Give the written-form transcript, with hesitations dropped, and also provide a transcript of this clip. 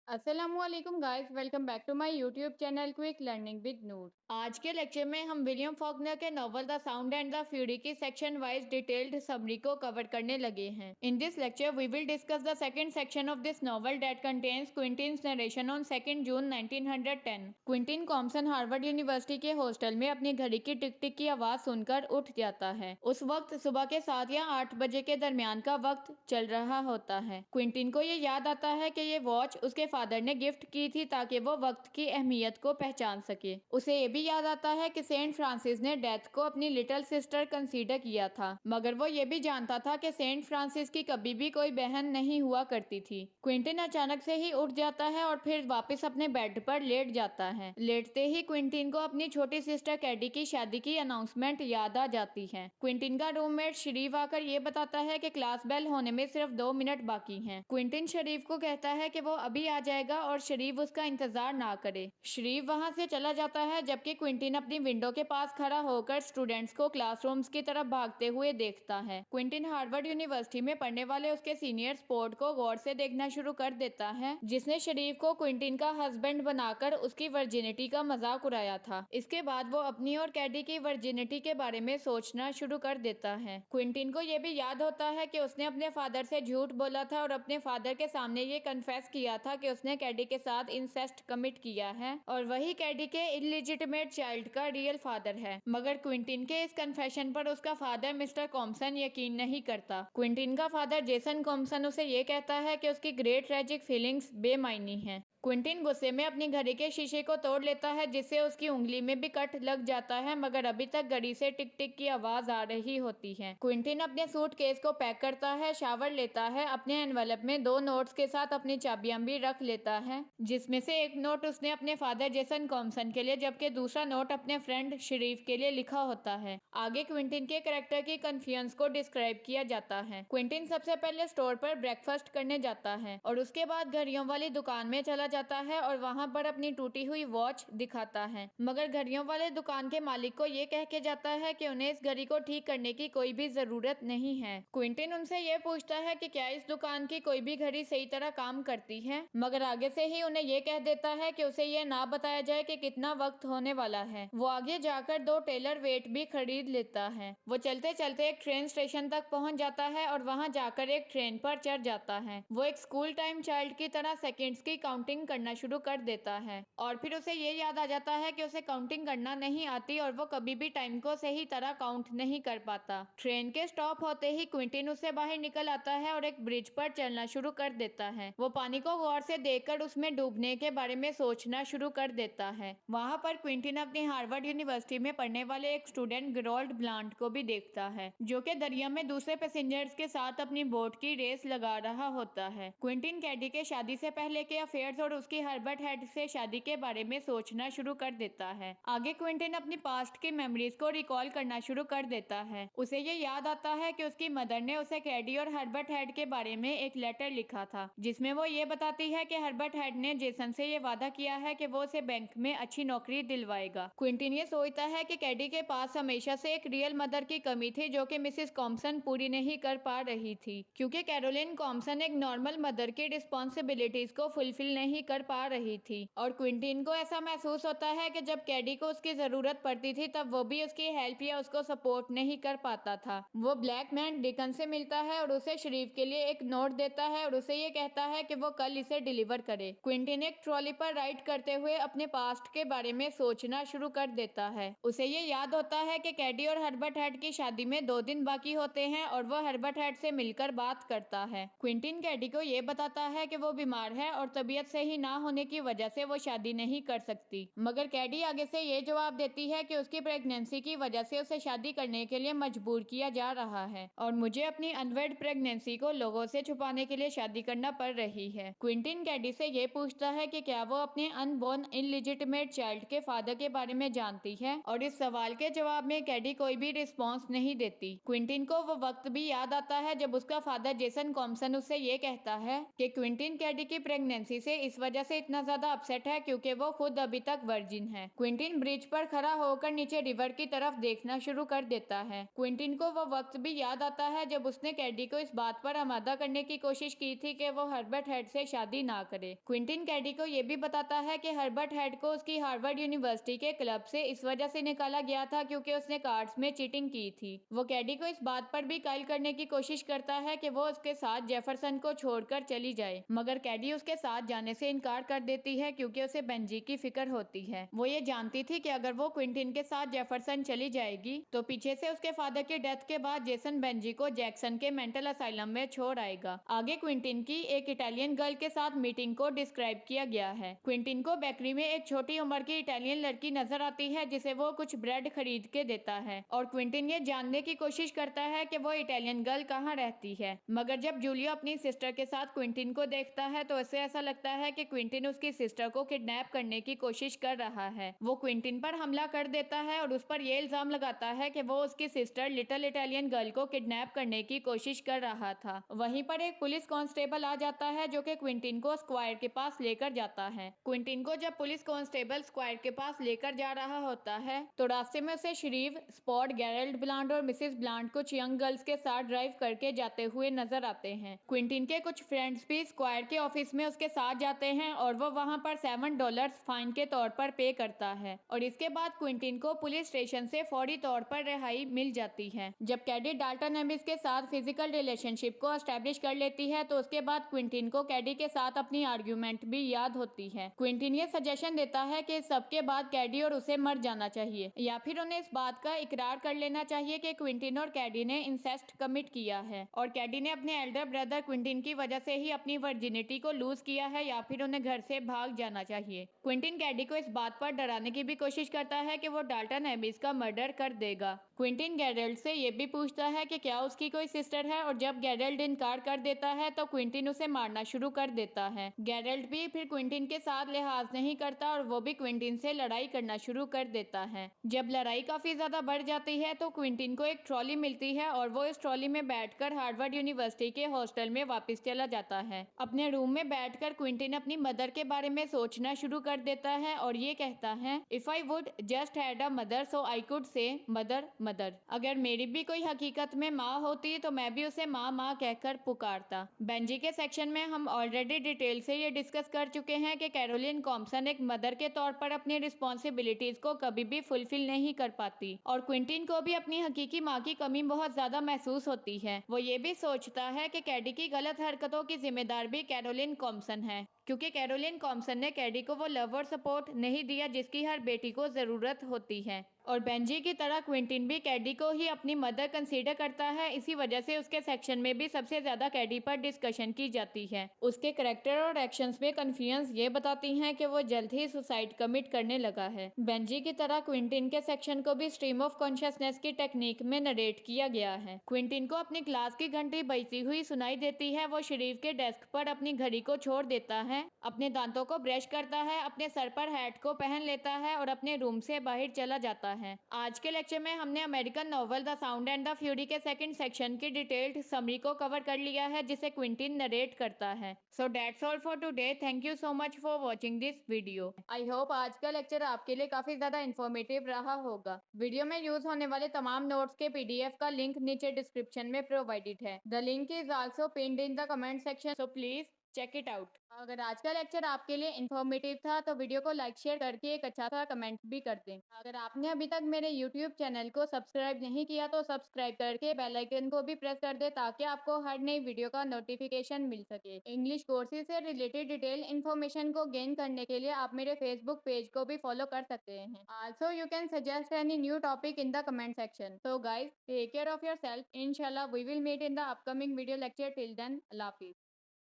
अस्सलामुअलैकुम guys, welcome back to my YouTube channel quick learning with Noor. आज के lecture में हम विलियम फॉकनर के novel the sound and the fury की सेक्शन वाइज डिटेल्ड समरी को कवर करने लगे हैं। In this lecture we will discuss the second section of this novel that contains Quentin's narration on 2 June 1910। Quentin Compson Harvard University के hostel में अपनी घड़ी की टिक टिक की आवाज सुनकर उठ जाता है। उस वक्त सुबह के 7 या 8 बजे के दरमियान का वक्त चल रहा होता है। क्विंटिन को ये याद आता है कि ये वॉच उसके फादर ने गिफ्ट की थी ताकि वो वक्त की अहमियत को पहचान सके। उसे ये भी याद आता है कि सेंट फ्रांसिस ने डेथ को अपनी लिटिल सिस्टर कंसीडर किया था, मगर वो ये भी जानता था कि सेंट फ्रांसिस की कभी भी कोई बहन नहीं हुआ करती थी। क्विंटिन अचानक से ही उठ जाता है और फिर वापस अपने बेड पर लेट जाता है। लेटते ही क्विंटिन को अपनी छोटी सिस्टर कैडी की शादी की अनाउंसमेंट याद आ जाती है। क्विंटिन का रूममेट शरीफ आकर ये बताता है कि क्लास बेल होने में सिर्फ 2 मिनट बाकी हैं। क्विंटिन शरीफ को कहता है कि वो अभी आ जाएगा और शरीफ उसका इंतजार ना करे। शरीफ वहां से चला जाता है, जबकि क्विंटिन अपनी विंडो के पास खड़ा होकर स्टूडेंट्स को क्लासरूम्स की तरफ भागते हुए देखता है। क्विंटिन हार्वर्ड यूनिवर्सिटी में पढ़ने वाले उसके सीनियर स्पोर्ट को गौर से देखना शुरू कर देता है, जिसने शरीफ को क्विंटिन का हस्बैंड बनाकर उसकी वर्जिनिटी का मजाक उड़ाया था। इसके बाद वो अपनी और कैडी की वर्जिनिटी के बारे में सोचना शुरू कर देता है। क्विंटिन को यह भी याद होता है कि उसने अपने फादर से झूठ बोला था और अपने फादर के सामने ये कन्फेस किया था कि उसने कैडी के साथ इंसेस्ट कमिट किया है और वही कैडी के इलिजिटिमेट चाइल्ड का रियल फादर है। मगर क्विंटिन के इस कन्फेशन पर उसका फादर मिस्टर कॉम्पसन यकीन नहीं करता। क्विंटिन का फादर जेसन कॉम्पसन उसे ये कहता है कि उसकी ग्रेट ट्रेजिक फीलिंग्स बेमायनी हैं। क्विंटिन गुस्से में अपनी घड़ी के शीशे को तोड़ लेता है, जिससे उसकी उंगली में भी कट लग जाता है, मगर अभी तक घड़ी से टिक टिक की आवाज आ रही होती है। क्विंटिन अपने सूटकेस को पैक करता है, शावर लेता है, अपने एनवेलप में 2 नोट्स के साथ अपनी चाबियां भी रख लेता है, जिसमें से एक नोट उसने अपने फादर जेसन कॉम्पसन के लिए जबकि दूसरा नोट अपने फ्रेंड शरीफ के लिए लिखा होता है। आगे क्विंटिन के कैरेक्टर की कन्फ्यूजन को डिस्क्राइब किया जाता है। क्विंटिन सबसे पहले स्टोर पर ब्रेकफास्ट करने जाता है और उसके बाद घड़ियों वाली दुकान में चला जाता है और वहां पर अपनी टूटी हुई वॉच दिखाता है, मगर घड़ियों वाले दुकान के मालिक को ये कह के जाता है कि उन्हें इस घड़ी को ठीक करने की कोई भी जरूरत नहीं है। क्विंटिन उनसे ये पूछता है कि क्या इस दुकान की कोई भी घड़ी सही तरह काम करती है, मगर आगे से ही उन्हें ये कह देता है कि उसे ये ना बताया जाए कि कितना वक्त होने वाला है। वो आगे जाकर 2 टेलर वेट भी खरीद लेता है। वो चलते चलते एक ट्रेन स्टेशन तक पहुंच जाता है और वहां जाकर एक ट्रेन पर चढ़ जाता है। वो एक स्कूल टाइम चाइल्ड की तरह सेकेंड्स की काउंटिंग करना शुरू कर देता है और फिर उसे ये याद आ जाता है कि उसे काउंटिंग करना नहीं आती और वो कभी भी टाइम को सही तरह काउंट नहीं कर पाता। ट्रेन के स्टॉप होते ही क्विंटिन उससे बाहर निकल आता है और एक ब्रिज पर चलना शुरू कर देता है। वो पानी को गौर से देखकर उसमें डूबने के बारे में सोचना शुरू कर देता है। वहां पर क्विंटिन अपनी हार्वर्ड यूनिवर्सिटी में पढ़ने वाले एक स्टूडेंट गेरोल्ड ब्लांट को भी देखता है, जो कि दरिया में दूसरे पैसेंजर्स के साथ अपनी बोट की रेस लगा रहा होता है। क्विंटिन कैडी के शादी से पहले के अफेयर्स और उसकी हर्बर्ट हेड से शादी के बारे में सोचना शुरू कर देता है। आगे क्विंटिन अपनी पास्ट की मेमोरीज को रिकॉल करना शुरू कर देता है। उसे ये याद आता है कि उसकी मदर ने उसे कैडी और हर्बर्ट हेड के बारे में एक लेटर लिखा था, जिसमें वो ये बताती है कि हर्बर्ट हेड ने जेसन से ये वादा किया है कि वो उसे बैंक में अच्छी नौकरी दिलवाएगा। क्विंटिन ये सोचता है कि कैडी के पास हमेशा से एक रियल मदर की कमी थी, जो कि मिसेस कॉम्पसन पूरी नहीं कर पा रही थी, क्योंकि कैरोलिन कॉम्पसन एक नॉर्मल मदर की रिस्पॉन्सिबिलिटीज को फुलफिल नहीं कर पा रही थी। और क्विंटिन को ऐसा महसूस होता है कि जब कैडी को उसकी जरूरत पड़ती थी तब वो भी उसकी हेल्प या उसको सपोर्ट नहीं कर पाता था। वो ब्लैक मैन डिकन से मिलता है और उसे शरीफ के लिए एक नोट देता है और उसे ये कहता है कि वो कल इसे डिलीवर करे। क्विंटिन एक ट्रॉली पर राइड करते हुए अपने पास्ट के बारे में सोचना शुरू कर देता है। उसे ये याद होता है कि कैडी और हर्बर्ट हेड की शादी में 2 दिन बाकी होते हैं और वो हर्बर्ट हेड से मिलकर बात करता है। क्विंटिन कैडी को ये बताता है कि वो बीमार है और तबीयत सही ना होने की वजह से वो शादी नहीं कर सकती, मगर कैडी आगे से ये जवाब देती है कि उसकी प्रेगनेंसी की वजह से उसे शादी करने के लिए मजबूर किया जा रहा है और मुझे अपनी अनवेड प्रेगनेंसी को लोगों से छुपाने के लिए शादी करना पड़ रही है। क्विंटिन कैडी से ये पूछता है कि क्या वो अपने अनबोर्न इलिजिटिमेट चाइल्ड के फादर के बारे में जानती है, और इस सवाल के जवाब में कैडी कोई भी रिस्पॉन्स नहीं देती। क्विंटिन को वो वक्त भी याद आता है जब उसका फादर जेसन कॉम्पसन उससे ये कहता है कि क्विंटिन कैडी की प्रेगनेंसी से इस वजह से इतना ज्यादा अपसेट है क्योंकि वो खुद अभी तक वर्जिन है। क्विंटिन ब्रिज पर खड़ा होकर नीचे रिवर की तरफ देखना शुरू कर देता है। क्विंटिन को वो वक्त भी याद आता है जब उसने कैडी को इस बात पर आमादा करने की कोशिश की थी कि वो हर्बर्ट हेड से शादी ना ना करे। क्विंटिन कैडी को ये भी बताता है कि हर्बर्ट हेड को उसकी हार्वर्ड यूनिवर्सिटी के क्लब से इस वजह से निकाला गया था क्योंकि उसने कार्ड्स में चीटिंग की थी। वो कैडी को इस बात पर भी कायल करने की कोशिश करता है कि वो उसके साथ जेफरसन को छोड़कर चली जाए, मगर कैडी उसके साथ जाने से इनकार कर देती है क्योंकि उसे बेंजी की फिक्र होती है। वो ये जानती थी कि अगर वो क्विंटिन के साथ जेफरसन चली जाएगी तो पीछे से उसके फादर की डेथ के बाद जेसन बेंजी को जैक्सन के मेंटल असाइलम में छोड़ आएगा। आगे क्विंटिन की एक इटालियन गर्ल के साथ मीटिंग को डिस्क्राइब किया गया है। क्विंटिन को बेकरी में एक छोटी उम्र की इटालियन लड़की नजर आती है जिसे वो कुछ ब्रेड खरीद के देता है और क्विंटिन ये जानने की कोशिश करता है कि वो इटालियन गर्ल कहाँ रहती है, मगर जब जूलियो अपनी सिस्टर के साथ क्विंटिन को देखता है तो उसे ऐसा लगता है कि क्विंटिन उसकी सिस्टर को किडनैप करने की कोशिश कर रहा है। वो क्विंटिन पर हमला कर देता है और उस पर यह इल्जाम लगाता है कि वो उसकी सिस्टर लिटिल इटालियन गर्ल को किडनैप करने की कोशिश कर रहा था। वहीं पर एक पुलिस कांस्टेबल आ जाता है जो कि क्विंटिन को स्क्वायर के पास लेकर जाता है। क्विंटिन को जब पुलिस कांस्टेबल स्क्वायर के पास लेकर जा रहा होता है तो रास्ते में उसे शरीफ, स्पॉट, गेरल्ड ब्लांड और मिसेस ब्लांड कुछ यंग गर्ल्स के साथ ड्राइव करके जाते हुए नजर आते हैं। क्विंटिन के कुछ फ्रेंड्स भी स्क्वायर के ऑफिस में उसके साथ जाते हैं और वो वहां पर $7 फाइन के तौर पर पे करता है और इसके बाद क्विंटिन को पुलिस स्टेशन से फौरी तौर पर रिहाई मिल जाती है। जब कैडी डाल्टन एमिस के साथ फिजिकल रिलेशनशिप को एस्टेब्लिश कर लेती है तो उसके बाद क्विंटिन को कैडी के साथ अपनी आर्ग्यूमेंट भी याद होती है। क्विंटिन ये सजेशन देता है कि सबके बाद कैडी और उसे मर जाना चाहिए या फिर उन्हें इस बात का इकरार कर लेना चाहिए कि क्विंटिन और कैडी ने इंसेस्ट कमिट किया है और कैडी ने अपने एल्डर ब्रदर क्विंटिन की वजह से ही अपनी वर्जिनिटी को लूज किया है या फिर उन्हें घर से भाग जाना चाहिए। क्विंटिन कैडी को इस बात पर डराने की भी कोशिश करता है कि वो डाल्टन एमिस का मर्डर कर देगा। क्विंटिन गैरल्ड से ये भी पूछता है कि क्या उसकी कोई सिस्टर है और जब गैरल्ड इनकार कर देता है तो क्विंटिन उसे मारना शुरू कर देता है। गैरल्ड भी फिर क्विंटिन के साथ लिहाज नहीं करता और वो भी क्विंटिन से लड़ाई करना शुरू कर देता है। जब लड़ाई काफी ज्यादा बढ़ जाती है तो क्विंटिन को एक ट्रॉली मिलती है और वो इस ट्रॉली में बैठकर हार्वर्ड यूनिवर्सिटी के हॉस्टल में वापस चला जाता है। अपने रूम में बैठकर क्विंटिन अपनी मदर के बारे में सोचना शुरू कर देता है और ये कहता है, if I would just had a mother so I could say mother mother. अगर मेरी भी कोई हकीकत में माँ होती तो मैं भी उसे माँ माँ कहकर पुकारता। बेंजी के सेक्शन में हम ऑलरेडी डिटेल से ये डिस्कस कर चुके हैं कि कैरोलिन कॉम्पसन एक मदर के तौर पर अपनी रिस्पॉन्सिबिलिटीज को कभी भी फुलफिल नहीं कर पाती और क्विंटिन को भी अपनी हकीकी माँ की कमी बहुत ज्यादा महसूस होती है। वो ये भी सोचता है कि कैडी की गलत हरकतों की जिम्मेदार भी कैरोलिन कॉम्पसन है क्योंकि कैरोलिन कॉम्पसन ने कैडी को वो लव और सपोर्ट नहीं दिया जिसकी हर बेटी को जरूरत होती है। और बेंजी की तरह क्विंटिन भी कैडी को ही अपनी मदर कंसीडर करता है, इसी वजह से उसके सेक्शन में भी सबसे ज्यादा कैडी पर डिस्कशन की जाती है। उसके कैरेक्टर और एक्शंस में कन्फ्लुएंस ये बताती हैं कि वो जल्द ही सुसाइड कमिट करने लगा है। बेंजी की तरह क्विंटिन के सेक्शन को भी स्ट्रीम ऑफ कॉन्शियसनेस की टेक्निक में नरेट किया गया है। क्विंटिन को अपनी क्लास की घंटी बजती हुई सुनाई देती है। वो शरीफ के डेस्क पर अपनी घड़ी को छोड़ देता है, अपने दांतों को ब्रश करता है, अपने सर पर हैट को पहन लेता है और अपने रूम से बाहर चला जाता है। आज के लेक्चर में हमने American novel the sound and the fury के सेकंड सेक्शन की डिटेल्ड समरी को कवर कर लिया है जिसे क्विंटिन नरेट करता है। So that's all for today. Thank you so much for watching this video. I hope आज का लेक्चर आपके लिए काफी ज्यादा इन्फॉर्मेटिव रहा होगा। वीडियो में यूज होने वाले तमाम नोट्स के PDF का लिंक नीचे डिस्क्रिप्शन में प्रोवाइडेड है। The link is also pinned in the comment section, so please check it out. अगर आज का लेक्चर आपके लिए इन्फॉर्मेटिव था तो वीडियो को लाइक शेयर करके एक अच्छा सा कमेंट भी कर दें। अगर आपने अभी तक मेरे YouTube चैनल को सब्सक्राइब नहीं किया तो सब्सक्राइब करके बेल आइकन को भी प्रेस कर दे ताकि आपको हर नई वीडियो का नोटिफिकेशन मिल सके। इंग्लिश कोर्सेज से रिलेटेड डिटेल इन्फॉर्मेशन को गेन करने के लिए आप मेरे फेसबुक पेज को भी फॉलो कर सकते हैं। Also you can suggest any new topic in the comment section. So guys, take care of your self. इंशाल्लाह we will meet in the upcoming video lecture. Till then, अल्लाह हाफिज।